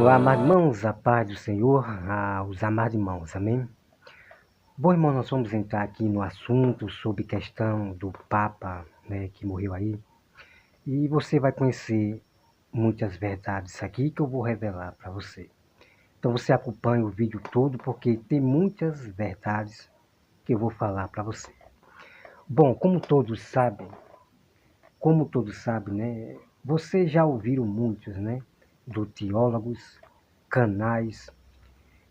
Olá, amados irmãos, a paz do Senhor, aos amados irmãos, amém? Bom, irmão, nós vamos entrar aqui no assunto sobre questão do Papa, né, que morreu aí. E você vai conhecer muitas verdades aqui que eu vou revelar para você. Então você acompanha o vídeo todo, porque tem muitas verdades que eu vou falar para você. Bom, como todos sabem, né, vocês já ouviram muitos, né, do teólogos, canais,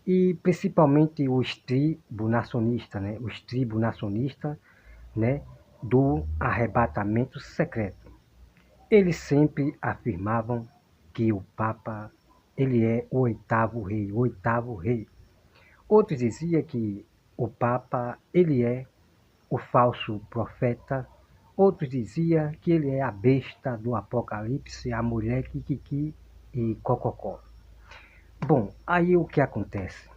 e principalmente os tribunacionistas, né? Os tribunacionistas, né? Do arrebatamento secreto. Eles sempre afirmavam que o Papa ele é o oitavo rei, o oitavo rei. Outros diziam que o Papa ele é o falso profeta. Outros diziam que ele é a besta do Apocalipse, a mulher Kikiki e Cococó. Bom, aí o que acontece?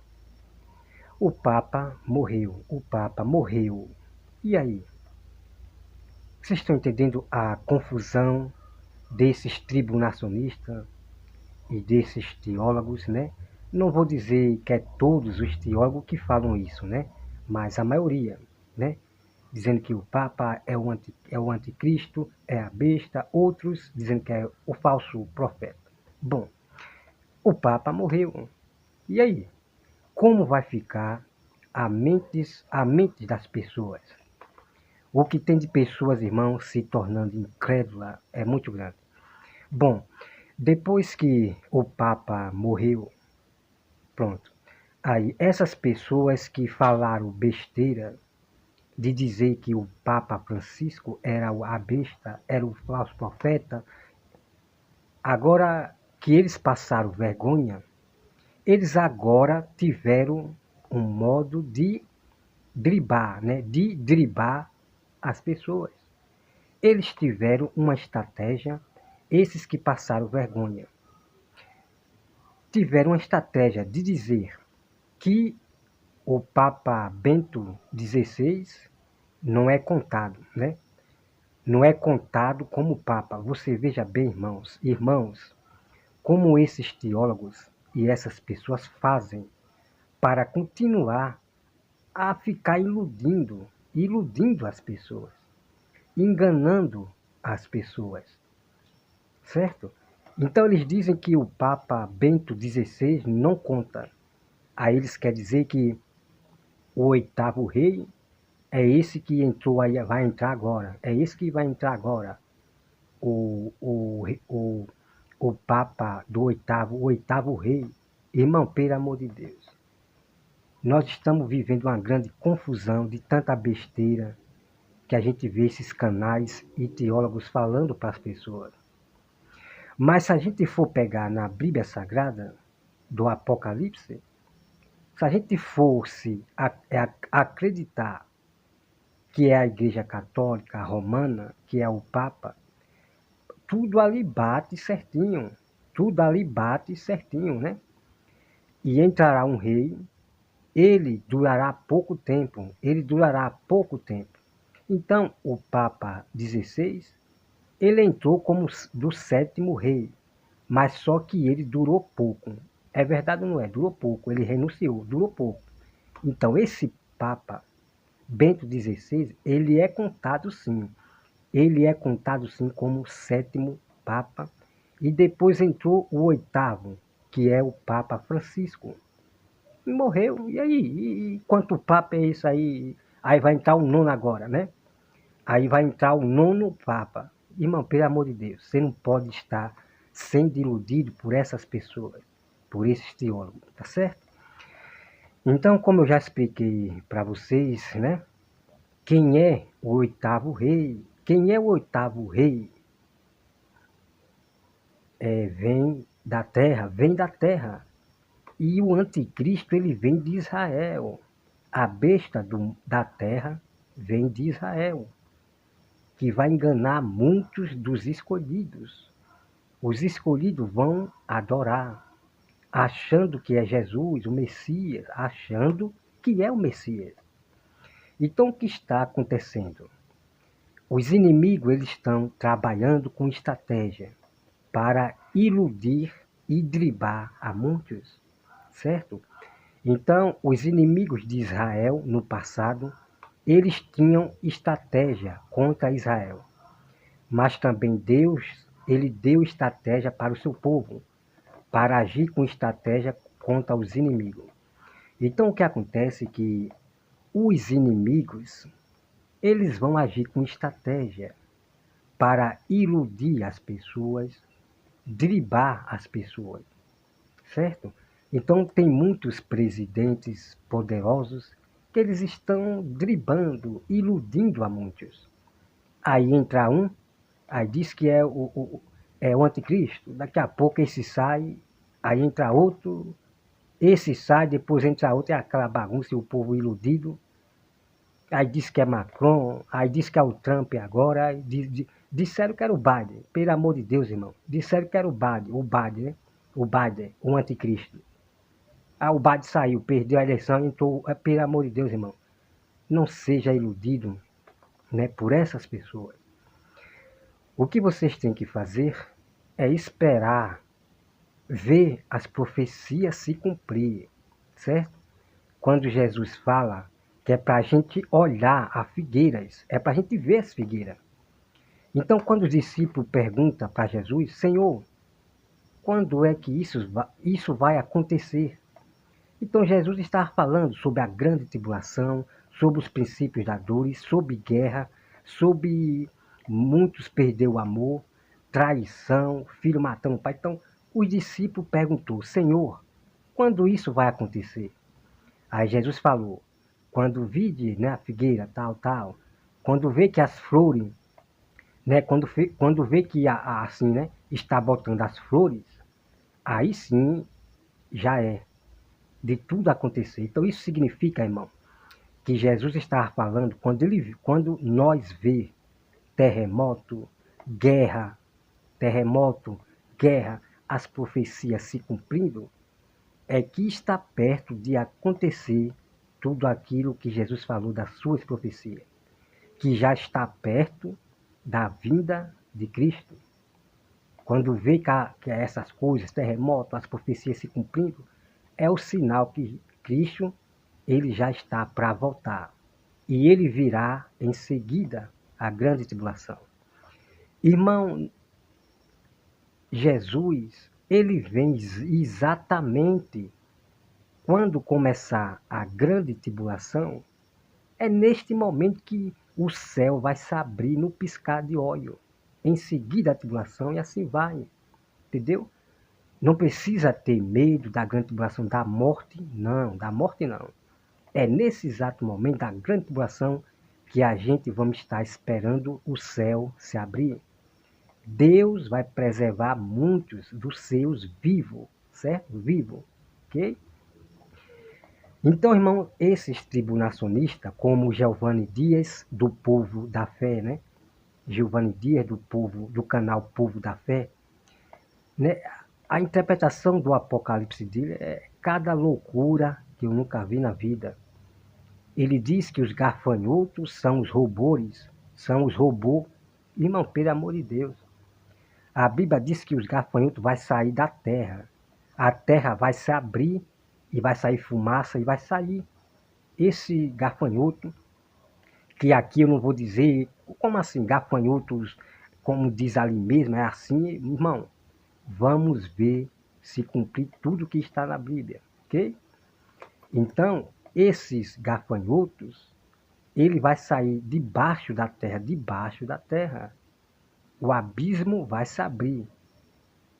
O Papa morreu, o Papa morreu. E aí? Vocês estão entendendo a confusão desses tribunacionistas e desses teólogos, né? Não vou dizer que é todos os teólogos que falam isso, né? Mas a maioria, né? Dizendo que o Papa é o anticristo, é a besta, outros dizendo que é o falso profeta. Bom, o Papa morreu. E aí? Como vai ficar a mente das pessoas? O que tem de pessoas, irmãos, se tornando incrédula é muito grande. Bom, depois que o Papa morreu, pronto. Aí, essas pessoas que falaram besteira de dizer que o Papa Francisco era a besta, era o falso profeta, agora que eles passaram vergonha, eles agora tiveram um modo de dribar, né? De dribar as pessoas. Eles tiveram uma estratégia, esses que passaram vergonha, tiveram uma estratégia de dizer que o Papa Bento XVI não é contado, né? Não é contado como Papa. Você veja bem, irmãos, como esses teólogos e essas pessoas fazem para continuar a ficar iludindo as pessoas, enganando as pessoas. Certo? Então eles dizem que o Papa Bento XVI não conta. Aí eles querem dizer que o oitavo rei é esse que entrou aí, vai entrar agora. É esse que vai entrar agora. O, o, o, o Papa do o oitavo rei. Irmão, pelo amor de Deus. Nós estamos vivendo uma grande confusão de tanta besteira que a gente vê esses canais e teólogos falando para as pessoas. Mas se a gente for pegar na Bíblia Sagrada, do Apocalipse, se a gente fosse acreditar que é a Igreja Católica Romana, que é o Papa, tudo ali bate certinho. Tudo ali bate certinho, né? E entrará um rei, ele durará pouco tempo. Ele durará pouco tempo. Então, o Papa XVI, ele entrou como do sétimo rei. Mas só que ele durou pouco. É verdade ou não é? Durou pouco. Ele renunciou, durou pouco. Então, esse Papa, Bento XVI, ele é contado sim. Ele é contado sim como o sétimo Papa. E depois entrou o oitavo, que é o Papa Francisco. E morreu. E aí? E quanto Papa é isso aí? Aí vai entrar o nono agora, né? Aí vai entrar o nono Papa. Irmão, pelo amor de Deus, você não pode estar sendo iludido por essas pessoas, por esses teólogos, tá certo? Então, como eu já expliquei para vocês, né? Quem é o oitavo rei? Quem é o oitavo rei? Vem da terra. E o anticristo, ele vem de Israel. A besta da terra vem de Israel, que vai enganar muitos dos escolhidos. Os escolhidos vão adorar, achando que é Jesus, o Messias, achando que é o Messias. Então, o que está acontecendo? Os inimigos eles estão trabalhando com estratégia para iludir e driblar a muitos, certo? Então, os inimigos de Israel no passado, eles tinham estratégia contra Israel, mas também Deus, ele deu estratégia para o seu povo, para agir com estratégia contra os inimigos. Então, o que acontece é que os inimigos, eles vão agir com estratégia para iludir as pessoas, driblar as pessoas, certo? Então, tem muitos presidentes poderosos que eles estão dribando, iludindo a muitos. Aí entra um, aí diz que é o anticristo, daqui a pouco esse sai, aí entra outro, esse sai, depois entra outro, é aquela bagunça e o povo iludido. Aí diz que é Macron, aí diz que é o Trump agora, aí disseram que era o Biden, pelo amor de Deus, irmão. Disseram que era o Biden, né? O Biden, o anticristo. Ah, o Biden saiu, perdeu a eleição, entrou, pelo amor de Deus, irmão. Não seja iludido, né, por essas pessoas. O que vocês têm que fazer é esperar ver as profecias se cumprir, certo? Quando Jesus fala que é para a gente olhar as figueiras, é para a gente ver as figueiras. Então, quando os discípulos perguntam para Jesus, Senhor, quando é que isso vai acontecer? Então, Jesus estava falando sobre a grande tribulação, sobre os princípios da dor, sobre guerra, sobre muitos perder o amor, traição, filho matando o pai. Então, os discípulos perguntou, Senhor, quando isso vai acontecer? Aí Jesus falou, quando vide, né, a figueira, tal, quando vê que as flores, né, quando vê que assim, né, está botando as flores, aí sim já é de tudo acontecer. Então isso significa, irmão, que Jesus estava falando, quando nós vê terremoto, guerra, as profecias se cumprindo, é que está perto de acontecer tudo aquilo que Jesus falou das suas profecias, que já está perto da vinda de Cristo. Quando vê que essas coisas, terremoto, as profecias se cumprindo, é o sinal que Cristo ele já está para voltar. E ele virá em seguida a grande tribulação. Irmão, Jesus, ele vem exatamente quando começar a grande tribulação, é neste momento que o céu vai se abrir no piscar de olho. Em seguida a tribulação e assim vai. Entendeu? Não precisa ter medo da grande tribulação, da morte não. É nesse exato momento da grande tribulação que a gente vamos estar esperando o céu se abrir. Deus vai preservar muitos dos seus vivos, certo? Vivo, ok? Então, irmão, esses tribulacionistas, como Giovanni Dias, do Povo da Fé, né? Giovanni Dias, do canal Povo da Fé, né? A interpretação do Apocalipse dele é cada loucura que eu nunca vi na vida. Ele diz que os gafanhotos são os robôs. Irmão, pelo amor de Deus. A Bíblia diz que os gafanhotos vão sair da terra. A terra vai se abrir e vai sair fumaça e vai sair esse gafanhoto, que aqui eu não vou dizer, como assim, gafanhotos, como diz ali mesmo, é assim, irmão. Vamos ver se cumprir tudo que está na Bíblia, ok? Então, esses gafanhotos, ele vai sair debaixo da terra. O abismo vai se abrir.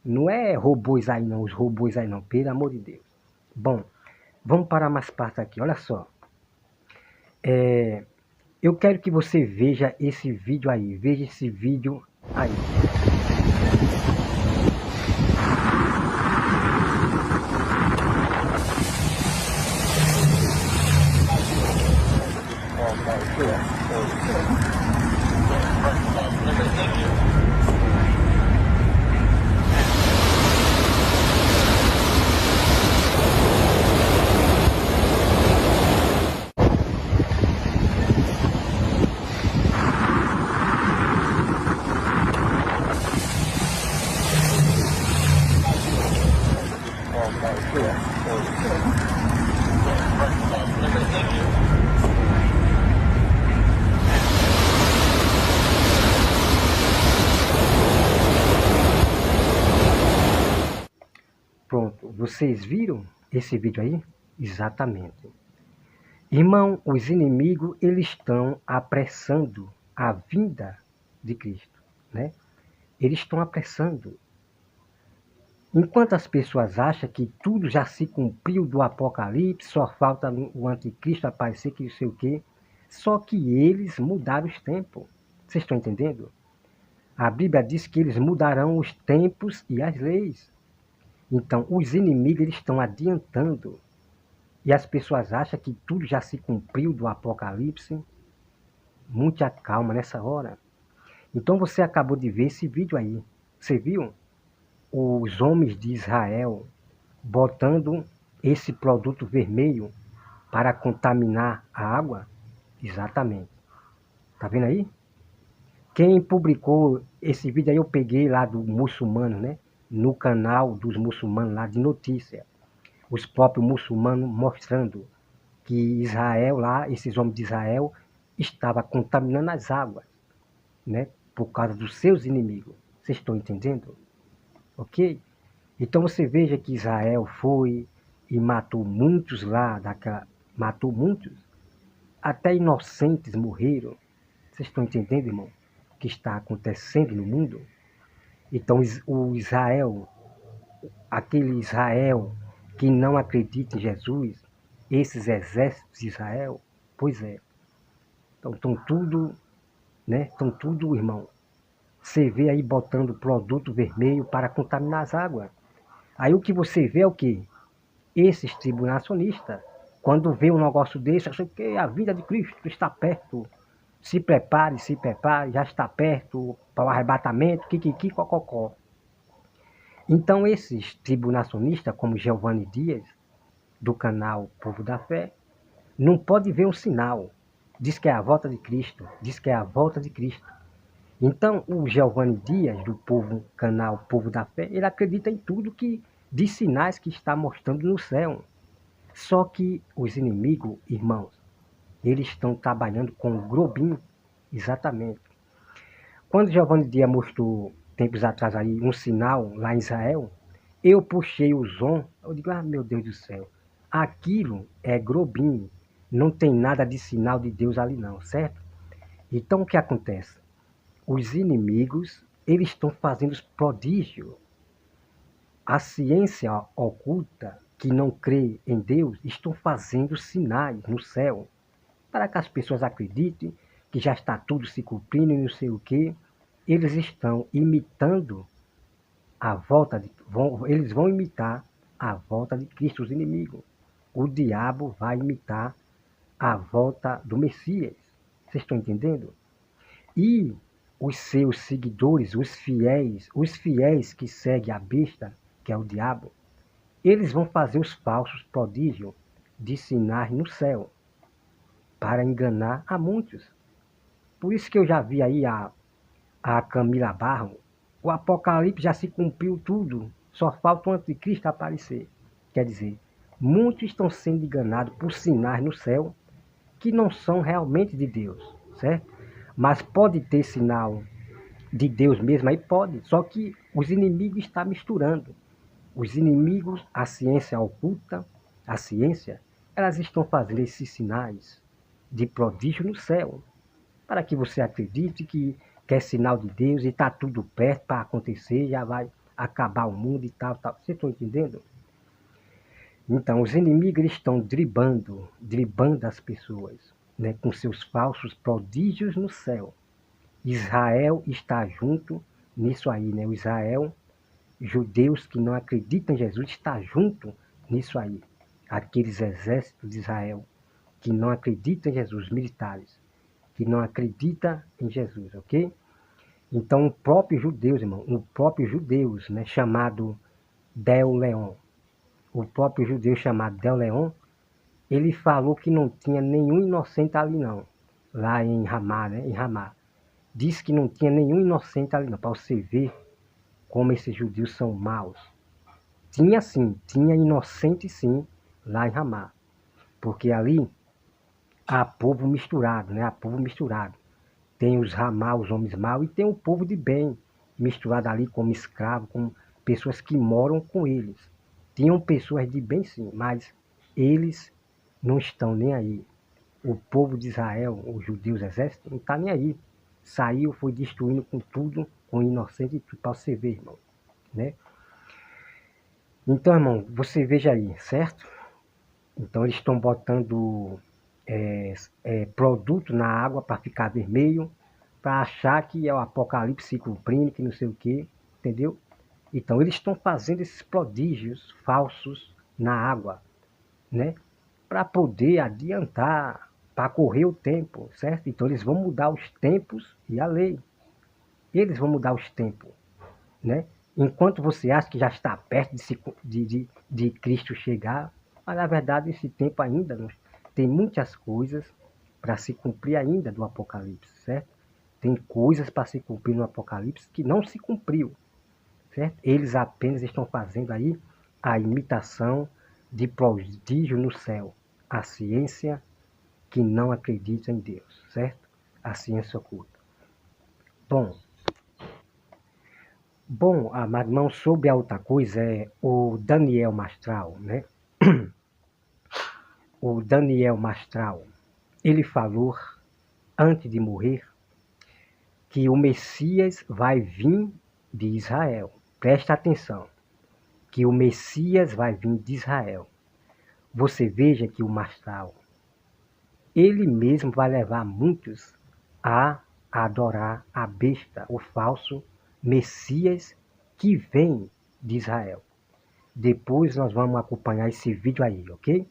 Não é robôs aí não, os robôs aí não, pelo amor de Deus. Bom, vamos para mais parte aqui, olha só. Eu quero que você veja esse vídeo aí, aí. vocês viram esse vídeo aí? Exatamente. Irmão, os inimigos, eles estão apressando a vinda de Cristo, né? Eles estão apressando. Enquanto as pessoas acham que tudo já se cumpriu do Apocalipse, só falta o anticristo aparecer, que não sei o quê, só que eles mudaram os tempos. Vocês estão entendendo? A Bíblia diz que eles mudarão os tempos e as leis. Então, os inimigos eles estão adiantando. E as pessoas acham que tudo já se cumpriu do Apocalipse. Muita calma nessa hora. Então, você acabou de ver esse vídeo aí. Você viu? Os homens de Israel botando esse produto vermelho para contaminar a água? Exatamente. Tá vendo aí? Quem publicou esse vídeo aí eu peguei lá do muçulmano, né? No canal dos muçulmanos lá de notícia. Os próprios muçulmanos mostrando que Israel lá, esses homens de Israel, estava contaminando as águas, né? Por causa dos seus inimigos. Vocês estão entendendo? Ok? Então você veja que Israel foi e matou muitos lá, matou muitos, até inocentes morreram. Vocês estão entendendo, irmão? O que está acontecendo no mundo? Então o Israel, aquele Israel que não acredita em Jesus, esses exércitos de Israel, pois é. Então estão tudo, né? Estão tudo, irmão. Você vê aí botando produto vermelho para contaminar as águas. Aí o que você vê é o quê? Esses tribulacionistas, quando vê um negócio desse, acham que a vida de Cristo está perto. Se prepare, já está perto para o arrebatamento, kikiki, cococó. Então esses tribulacionistas, como Giovanni Dias, do canal Povo da Fé, não pode ver um sinal. Diz que é a volta de Cristo, diz que é a volta de Cristo. Então o Giovanni Dias, do canal Povo da Fé, ele acredita em tudo de sinais que está mostrando no céu. Só que os inimigos, irmãos, eles estão trabalhando com o Grobim, exatamente. Quando Giovanni Dias mostrou, tempos atrás, aí, um sinal lá em Israel, eu puxei o som, eu digo, meu Deus do céu, aquilo é Grobim, não tem nada de sinal de Deus ali não, certo? Então o que acontece? Os inimigos, eles estão fazendo os prodígios. A ciência oculta, que não crê em Deus, estão fazendo sinais no céu, para que as pessoas acreditem que já está tudo se cumprindo e não sei o quê. Eles estão imitando a volta eles vão imitar a volta de Cristo, os inimigos. O diabo vai imitar a volta do Messias. Vocês estão entendendo? E os seus seguidores, os fiéis que seguem a besta, que é o diabo, eles vão fazer os falsos prodígios de sinais no céu, para enganar a muitos. Por isso que eu já vi aí a Camila Barro, o Apocalipse já se cumpriu tudo, só falta o anticristo aparecer. Quer dizer, muitos estão sendo enganados por sinais no céu que não são realmente de Deus, certo? Mas pode ter sinal de Deus mesmo, aí pode, só que os inimigos estão misturando. Os inimigos, a ciência oculta, a ciência, elas estão fazendo esses sinais de prodígio no céu, para que você acredite que é sinal de Deus e está tudo perto para acontecer, já vai acabar o mundo e tal, tal. Vocês estão entendendo? Então, os inimigos eles estão dribando as pessoas, né, com seus falsos prodígios no céu. Israel está junto nisso aí, né? O Israel, judeus que não acreditam em Jesus, está junto nisso aí. Aqueles exércitos de Israel que não acreditam em Jesus, militares, que não acreditam em Jesus, ok? Então, o próprio judeus, irmão, o próprio judeus, né, chamado Del Leon, o próprio judeu chamado Del Leon, ele falou que não tinha nenhum inocente ali não, lá em Ramá, né, em Ramá. Diz que não tinha nenhum inocente ali não, para você ver como esses judeus são maus. Tinha sim, tinha inocente sim, lá em Ramá, porque ali há povo misturado, né, há povo misturado. Tem os Ramá, os homens maus, e tem o povo de bem, misturado ali como escravo, com pessoas que moram com eles. Tinham pessoas de bem sim, mas eles não estão nem aí. O povo de Israel, os judeus, o exército, não está nem aí. Saiu, foi destruindo com tudo, com inocente, para você ver, irmão. Né? Então, irmão, você veja aí, certo? Então eles estão botando produto na água para ficar vermelho, para achar que é o apocalipse se cumprindo, que não sei o quê, entendeu? Então eles estão fazendo esses prodígios falsos na água, né? Para poder adiantar, para correr o tempo, certo? Então eles vão mudar os tempos e a lei. Eles vão mudar os tempos, né? Enquanto você acha que já está perto de Cristo chegar, mas na verdade esse tempo ainda não, tem muitas coisas para se cumprir ainda do Apocalipse, certo? Tem coisas para se cumprir no Apocalipse que não se cumpriu, certo? Eles apenas estão fazendo aí a imitação de prodígio no céu, a ciência que não acredita em Deus, certo? A ciência oculta. Bom, mas não sobre a outra coisa, é o Daniel Mastral, né? O Daniel Mastral, ele falou, antes de morrer, que o Messias vai vir de Israel. Presta atenção, que o Messias vai vir de Israel. Você veja que o Mastral, ele mesmo vai levar muitos a adorar a besta, o falso Messias que vem de Israel. Depois nós vamos acompanhar esse vídeo aí, ok?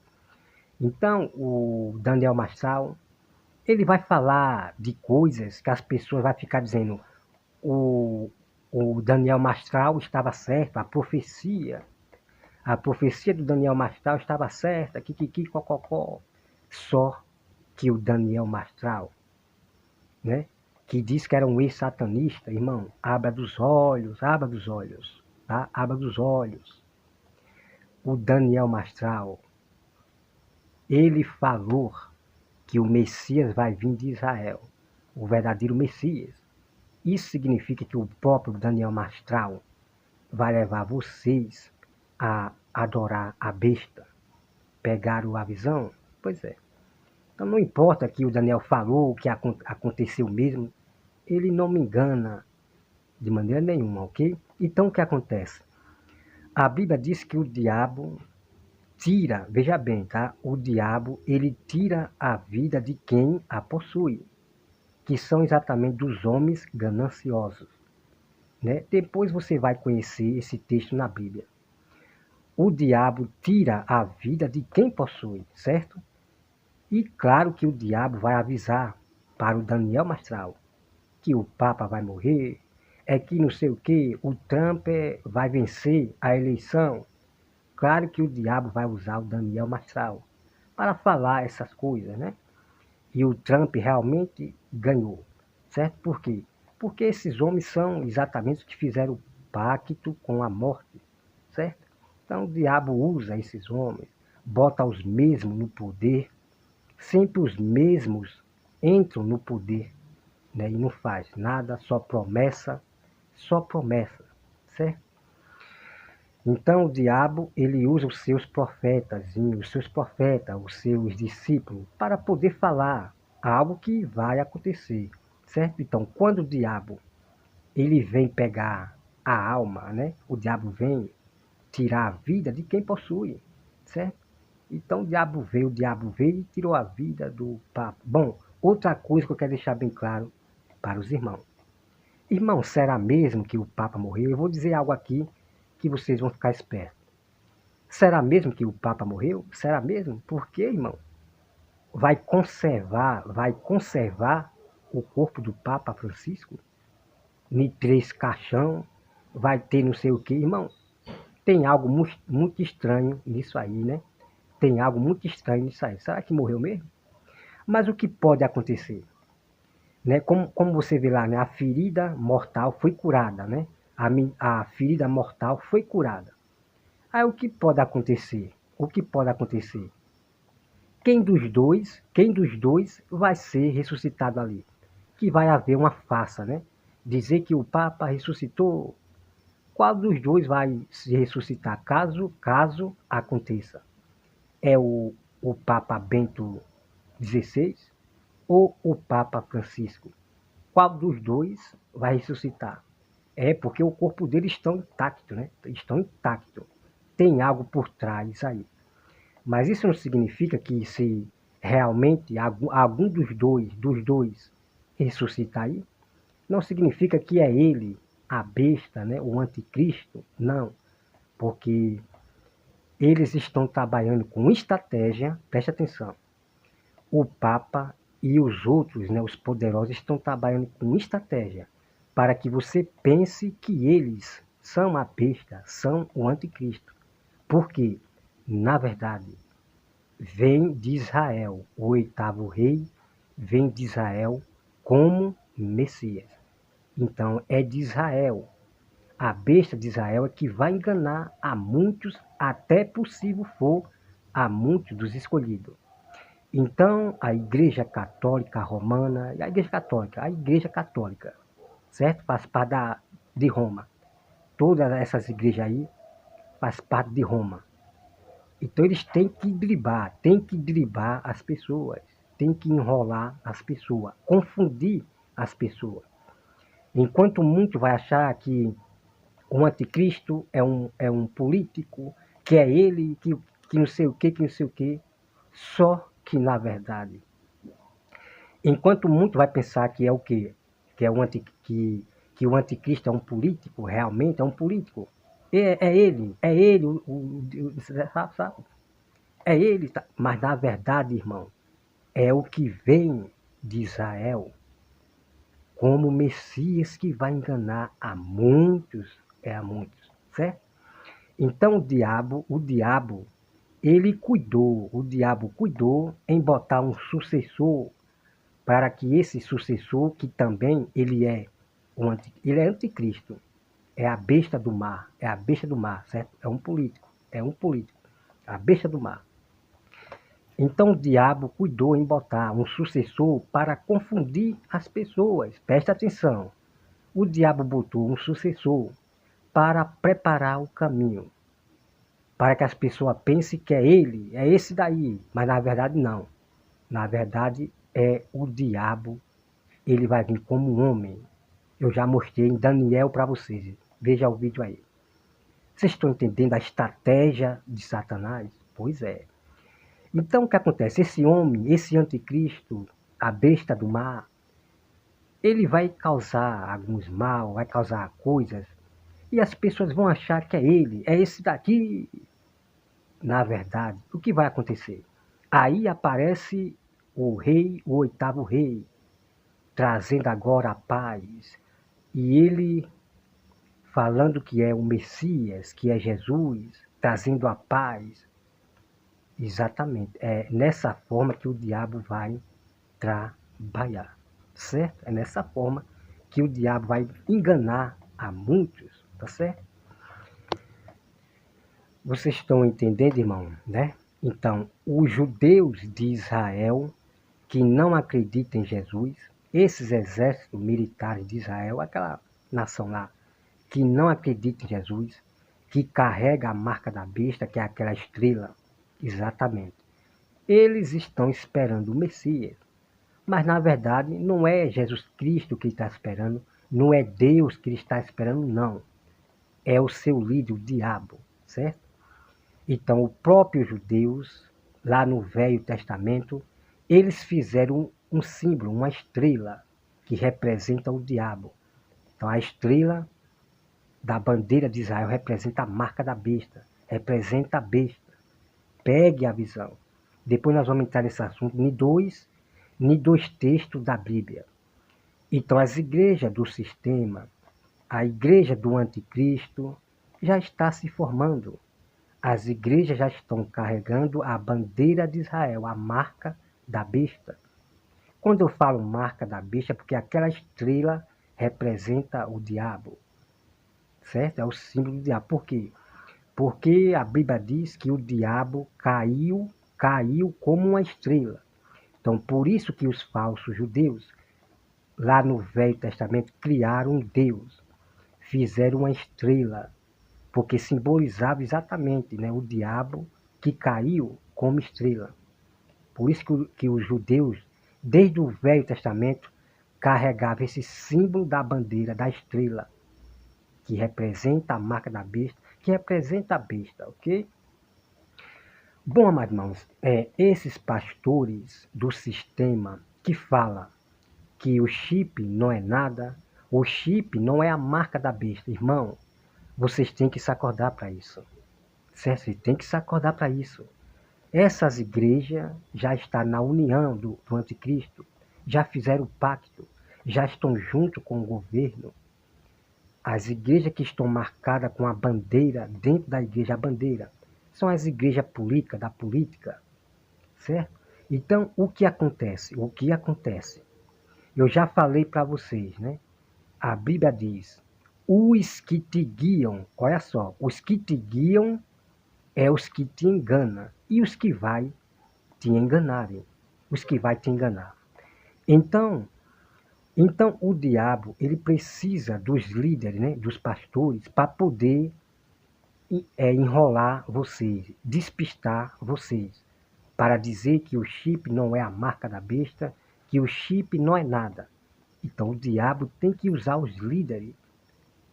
Então, o Daniel Mastral, ele vai falar de coisas que as pessoas vão ficar dizendo, o, o Daniel Mastral estava certo, a profecia do Daniel Mastral estava certa, kikiki, cococó. Só que o Daniel Mastral, né, que diz que era um ex-satanista, irmão, abra dos olhos, tá? Abra dos olhos. O Daniel Mastral, ele falou que o Messias vai vir de Israel, o verdadeiro Messias. Isso significa que o próprio Daniel Mastral vai levar vocês a adorar a besta. Pegaram a visão? Pois é. Então não importa que o Daniel falou, o que aconteceu mesmo, ele não me engana de maneira nenhuma, ok? Então o que acontece? A Bíblia diz que o diabo tira, veja bem, tá? O diabo, ele tira a vida de quem a possui, que são exatamente dos homens gananciosos, né? Depois você vai conhecer esse texto na Bíblia. O diabo tira a vida de quem possui, certo? E claro que o diabo vai avisar para o Daniel Mastral que o Papa vai morrer, é que não sei o que, o Trump vai vencer a eleição. Claro que o diabo vai usar o Daniel Mastral para falar essas coisas, né? E o Trump realmente ganhou, certo? Por quê? Porque esses homens são exatamente os que fizeram o pacto com a morte, certo? Então o diabo usa esses homens, bota os mesmos no poder, sempre os mesmos entram no poder, né? E não faz nada, só promessa, certo? Então o diabo, ele usa os seus profetas, os seus discípulos, para poder falar algo que vai acontecer, certo? Então, quando o diabo, ele vem pegar a alma, né? O diabo vem tirar a vida de quem possui, certo? Então o diabo veio e tirou a vida do Papa. Bom, outra coisa que eu quero deixar bem claro para os irmãos. Irmão, será mesmo que o Papa morreu? Eu vou dizer algo aqui que vocês vão ficar espertos. Será mesmo que o Papa morreu? Será mesmo? Por quê, irmão? Vai conservar o corpo do Papa Francisco? Em 3 caixão, vai ter não sei o quê, irmão. Tem algo muito, muito estranho nisso aí, né? Tem algo muito estranho nisso aí. Será que morreu mesmo? Mas o que pode acontecer? Né? Como você vê lá, né? A ferida mortal foi curada, né? A ferida mortal foi curada. Aí o que pode acontecer? O que pode acontecer? Quem dos dois vai ser ressuscitado ali? Que vai haver uma farsa, né? Dizer que o Papa ressuscitou, Qual dos dois vai se ressuscitar, caso aconteça? É o Papa Bento XVI ou o Papa Francisco? Qual dos dois vai ressuscitar? É porque o corpo deles estão intacto, né? Estão intacto. Tem algo por trás aí. Mas isso não significa que se realmente algum dos dois ressuscitar aí, não significa que é ele, a besta, né? O anticristo. Não. Porque eles estão trabalhando com estratégia, preste atenção. O Papa e os outros, né, os poderosos, estão trabalhando com estratégia para que você pense que eles são a besta, são o anticristo. Porque, na verdade, vem de Israel, o oitavo rei vem de Israel como Messias. Então é de Israel. A besta de Israel é que vai enganar a muitos, até possível for, a muitos dos escolhidos. Então, a Igreja Católica Romana, a Igreja Católica, certo? Faz parte de Roma. Todas essas igrejas aí faz parte de Roma. Então, eles têm que driblar as pessoas, têm que enrolar as pessoas, confundir as pessoas. Enquanto muito vai achar que o anticristo é um político, que é ele, que não sei o que, não sei o que, só que na verdade. Enquanto muito vai pensar que é o quê? Que, é o que o anticristo é um político, realmente é um político. É ele, sabe? É ele, tá? Mas na verdade, irmão, é o que vem de Israel como Messias que vai enganar a muitos, a muitos, certo? Então o diabo, o diabo cuidou em botar um sucessor para que esse sucessor, que também ele é anticristo, é a besta do mar, certo? É um político, a besta do mar. Então o diabo cuidou em botar um sucessor para confundir as pessoas. Presta atenção. O diabo botou um sucessor para preparar o caminho, para que as pessoas pensem que é ele, é esse daí, mas na verdade não. Na verdade é o diabo. Ele vai vir como um homem. Eu já mostrei em Daniel para vocês. Veja o vídeo aí. Vocês estão entendendo a estratégia de Satanás? Pois é. Então o que acontece? Esse homem, esse anticristo, a besta do mar, ele vai causar alguns mal, vai causar coisas, e as pessoas vão achar que é ele, é esse daqui. Na verdade, o que vai acontecer? Aí aparece o rei, o oitavo rei, trazendo agora a paz. E ele falando que é o Messias, que é Jesus, trazendo a paz. Exatamente. É nessa forma que o diabo vai trabalhar. Certo? É nessa forma que o diabo vai enganar a muitos. Tá certo? Vocês estão entendendo, irmão, né? Então, os judeus de Israel que não acreditam em Jesus, esses exércitos militares de Israel, aquela nação lá, que não acredita em Jesus, que carrega a marca da besta, que é aquela estrela, exatamente. Eles estão esperando o Messias, mas na verdade não é Jesus Cristo que está esperando, não é Deus que ele está esperando, não. É o seu líder, o diabo, certo? Então, os próprios judeus, lá no Velho Testamento, eles fizeram um símbolo, uma estrela, que representa o diabo. Então, a estrela da bandeira de Israel representa a marca da besta, representa a besta. Pegue a visão. Depois nós vamos entrar nesse assunto em dois textos da Bíblia. Então as igrejas do sistema, a igreja do anticristo, já está se formando. As igrejas já estão carregando a bandeira de Israel, a marca da besta. Quando eu falo marca da besta, é porque aquela estrela representa o diabo. Certo? É o símbolo do diabo. Por quê? Porque a Bíblia diz que o diabo caiu como uma estrela. Então, por isso que os falsos judeus, lá no Velho Testamento, criaram um Deus. fizeram uma estrela, porque simbolizava exatamente, né, o diabo que caiu como estrela. Por isso que os judeus, desde o Velho Testamento, carregavam esse símbolo da bandeira, da estrela, que representa a marca da besta, que representa a besta, ok? Bom, amados irmãos, esses pastores do sistema que falam que o chip não é nada, o chip não é a marca da besta, irmão, vocês têm que se acordar para isso, certo? Vocês têm que se acordar para isso. Essas igrejas já estão na união do anticristo, já fizeram pacto, já estão junto com o governo. As igrejas que estão marcadas com a bandeira, dentro da igreja, a bandeira, são as igrejas políticas, da política, certo? Então, o que acontece? O que acontece? Eu já falei para vocês, né? A Bíblia diz, os que te guiam, olha só, os que te guiam é os que te enganam e os que vai te enganarem, os que vai te enganar. Então o diabo, ele precisa dos líderes, né, dos pastores, para poder enrolar vocês, despistar vocês, para dizer que o chip não é a marca da besta, que o chip não é nada. Então o diabo tem que usar os líderes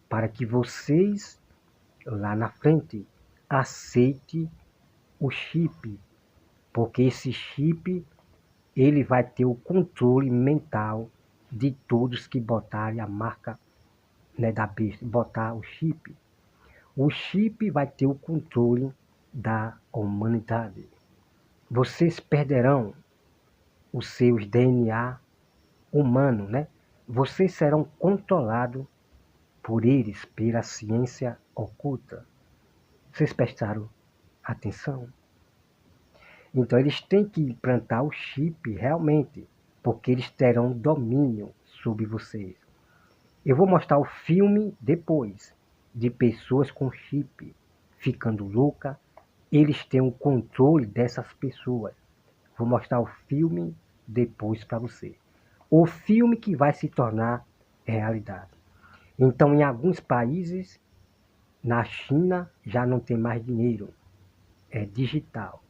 para que vocês, lá na frente, aceitem o chip, porque esse chip ele vai ter o controle mental de todos que botarem a marca, né, da besta, botar o chip. O chip vai ter o controle da humanidade. Vocês perderão os seus DNA humano, né? Vocês serão controlados por eles, pela ciência oculta. Vocês prestaram atenção? Então eles têm que implantar o chip realmente, porque eles terão domínio sobre vocês. Eu vou mostrar o filme depois, de pessoas com chip ficando louca. Eles têm o controle dessas pessoas. Vou mostrar o filme depois para você. O filme que vai se tornar realidade. Então, em alguns países, na China, já não tem mais dinheiro. É digital,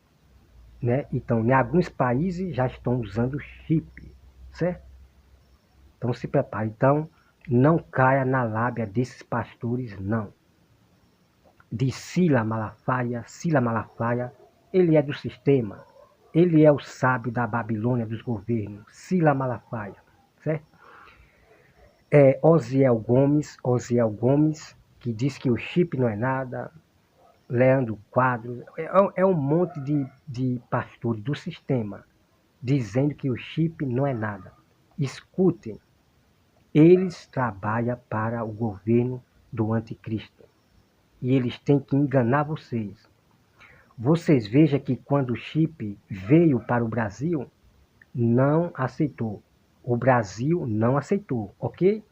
né? Então, em alguns países já estão usando chip, certo? Então, se prepare. Então, não caia na lábia desses pastores, não. De Sila Malafaia, ele é do sistema. Ele é o sábio da Babilônia dos governos. Sila Malafaia, certo? Osiel Gomes, que diz que o chip não é nada. Leandro Quadros, um monte de pastores do sistema dizendo que o chip não é nada. Escutem, eles trabalham para o governo do anticristo e eles têm que enganar vocês. Vocês vejam que quando o chip veio para o Brasil, não aceitou. O Brasil não aceitou, ok?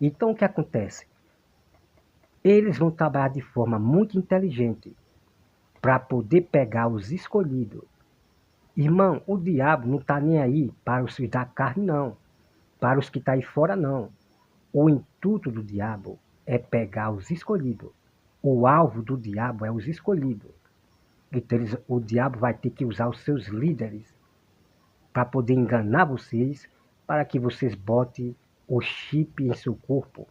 Então o que acontece? Eles vão trabalhar de forma muito inteligente para poder pegar os escolhidos. Irmão, o diabo não está nem aí para os da carne, não. Para os que estão aí fora, não. O intuito do diabo é pegar os escolhidos. O alvo do diabo é os escolhidos. Então o diabo vai ter que usar os seus líderes para poder enganar vocês, para que vocês botem o chip em seu corpo.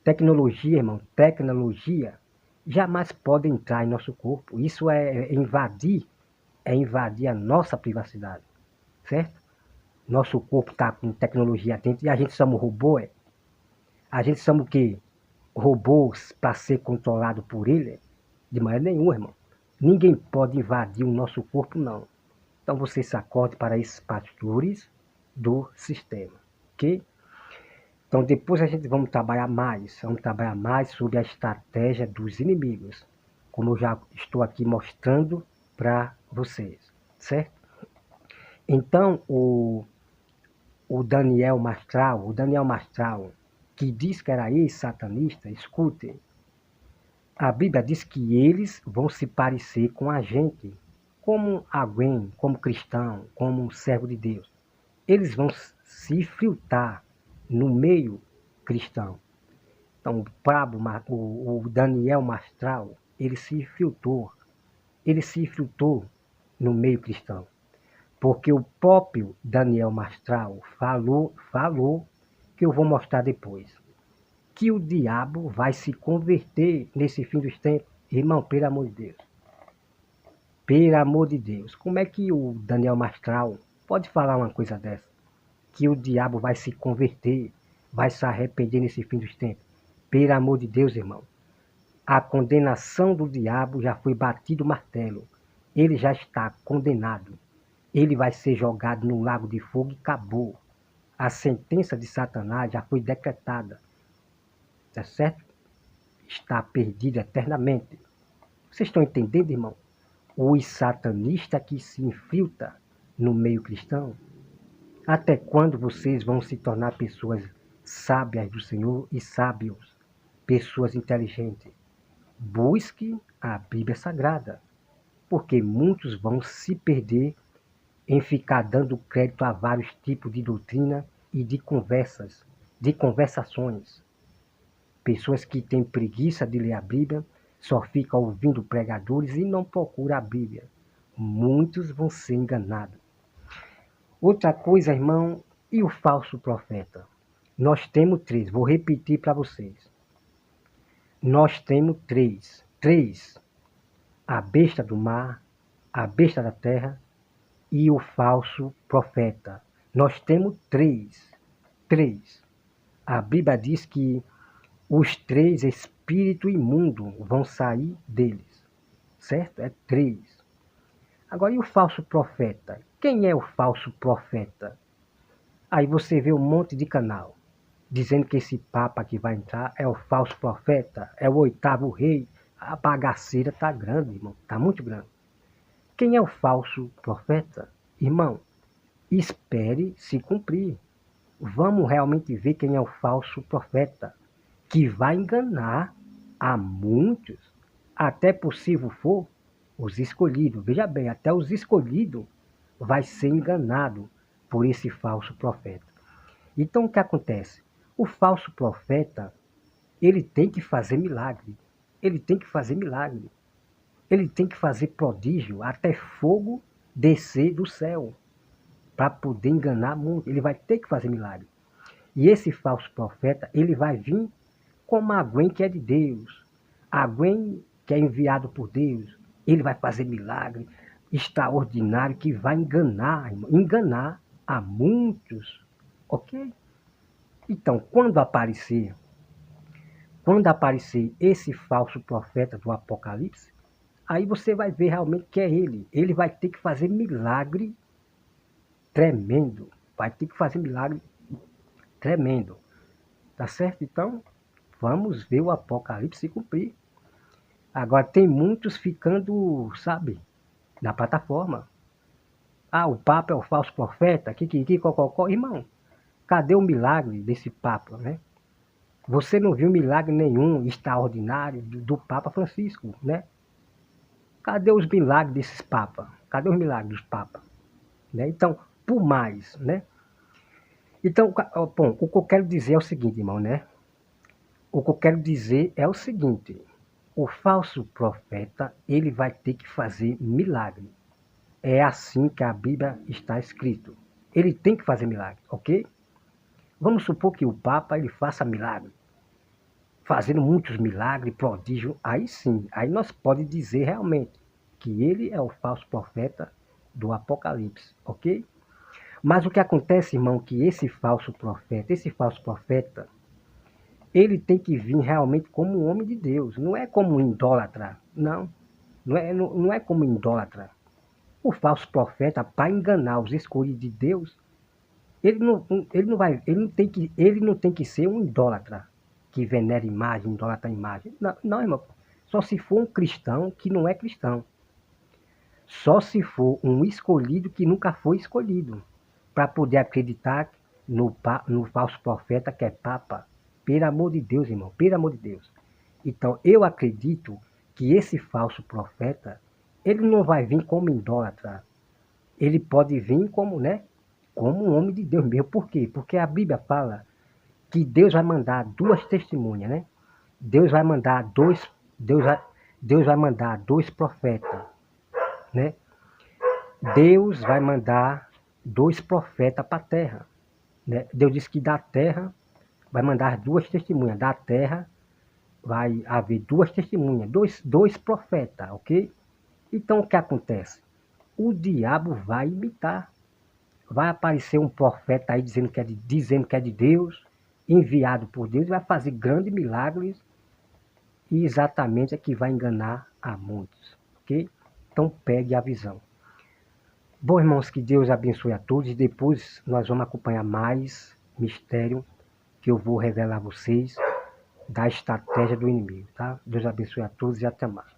Tecnologia, irmão, tecnologia jamais pode entrar em nosso corpo. Isso é invadir a nossa privacidade, certo? Nosso corpo está com tecnologia dentro e a gente somos robô, é? A gente somos o quê? Robôs para ser controlado por ele? De maneira nenhuma, irmão. Ninguém pode invadir o nosso corpo, não. Então você se acorde para esses pastores do sistema, ok? Então depois a gente vamos trabalhar mais sobre a estratégia dos inimigos, como eu já estou aqui mostrando para vocês, certo? Então o Daniel Mastral, que diz que era ex-satanista, escutem, a Bíblia diz que eles vão se parecer com a gente, como alguém, como cristão, como um servo de Deus. Eles vão se filtrar no meio cristão. Então, o Daniel Mastral, ele se infiltrou no meio cristão. Porque o próprio Daniel Mastral falou que eu vou mostrar depois, que o diabo vai se converter nesse fim dos tempos. Irmão, pelo amor de Deus. Pelo amor de Deus. Como é que o Daniel Mastral pode falar uma coisa dessa? Que o diabo vai se converter, vai se arrepender nesse fim dos tempos. Pelo amor de Deus, irmão. A condenação do diabo já foi batido o martelo. Ele já está condenado. Ele vai ser jogado no lago de fogo e acabou. A sentença de Satanás já foi decretada. Tá certo? Está perdido eternamente. Vocês estão entendendo, irmão? Os satanistas que se infiltram no meio cristão. Até quando vocês vão se tornar pessoas sábias do Senhor e sábios? Pessoas inteligentes. Busque a Bíblia Sagrada. Porque muitos vão se perder em ficar dando crédito a vários tipos de doutrina e de conversações. Pessoas que têm preguiça de ler a Bíblia, só ficam ouvindo pregadores e não procuram a Bíblia. Muitos vão ser enganados. Outra coisa, irmão, e o falso profeta? Nós temos três, vou repetir para vocês. Nós temos três. A besta do mar, a besta da terra e o falso profeta. Nós temos três. A Bíblia diz que os três espíritos imundos vão sair deles. Certo? É três. Agora, e o falso profeta? Quem é o falso profeta? Aí você vê um monte de canal dizendo que esse papa que vai entrar é o falso profeta, é o oitavo rei. A bagaceira tá grande, irmão. Tá muito grande. Quem é o falso profeta? Irmão, espere se cumprir. Vamos realmente ver quem é o falso profeta, que vai enganar a muitos, até possível for os escolhidos. Veja bem, até os escolhidos vai ser enganado por esse falso profeta. Então o que acontece? O falso profeta, ele tem que fazer milagre. Ele tem que fazer milagre. Ele tem que fazer prodígio, até fogo descer do céu, para poder enganar muito. Ele vai ter que fazer milagre. E esse falso profeta, ele vai vir como alguém que é de Deus, alguém que é enviado por Deus. Ele vai fazer milagre extraordinário que vai enganar, irmão, enganar a muitos. Ok? Então, quando aparecer esse falso profeta do Apocalipse, aí você vai ver realmente que é ele. Ele vai ter que fazer milagre tremendo. Vai ter que fazer milagre tremendo. Tá certo? Então, vamos ver o Apocalipse se cumprir. Agora, tem muitos ficando, sabe, na plataforma. Ah, o Papa é o falso profeta, cococó. Irmão, cadê o milagre desse Papa, né? Você não viu milagre nenhum extraordinário do Papa Francisco, né? Cadê os milagres desses papas? Cadê os milagres dos papas? Né? Então, por mais, né? Então, bom, o que eu quero dizer é o seguinte, irmão, né? O que eu quero dizer é o seguinte: o falso profeta, ele vai ter que fazer milagre. É assim que a Bíblia está escrito. Ele tem que fazer milagre, ok? Vamos supor que o Papa ele faça milagre, fazendo muitos milagres, prodígios. Aí sim, aí nós podemos dizer realmente que ele é o falso profeta do Apocalipse, ok? Mas o que acontece, irmão, que esse falso profeta, ele tem que vir realmente como um homem de Deus, não é como um idólatra, não é como um idólatra. O falso profeta, para enganar os escolhidos de Deus, ele não tem que ser um idólatra, que venera imagem, idolatra imagem. Não, irmão, só se for um cristão que não é cristão. Só se for um escolhido que nunca foi escolhido, para poder acreditar no falso profeta que é Papa. Pelo amor de Deus, irmão, pelo amor de Deus. Então, eu acredito que esse falso profeta, ele não vai vir como idólatra. Ele pode vir como, né, como um homem de Deus mesmo. Por quê? Porque a Bíblia fala que Deus vai mandar duas testemunhas, né? Deus vai mandar Deus vai mandar dois profetas, né? Deus vai mandar dois profetas para a terra, né? Deus disse que da terra vai mandar duas testemunhas. Da terra vai haver duas testemunhas, dois profetas, ok? Então o que acontece? O diabo vai imitar. Vai aparecer um profeta aí dizendo que é de Deus, enviado por Deus, vai fazer grandes milagres e exatamente é que vai enganar a muitos, ok? Então pegue a visão. Bom, irmãos, que Deus abençoe a todos e depois nós vamos acompanhar mais mistério que eu vou revelar a vocês da estratégia do inimigo, tá? Deus abençoe a todos e até mais.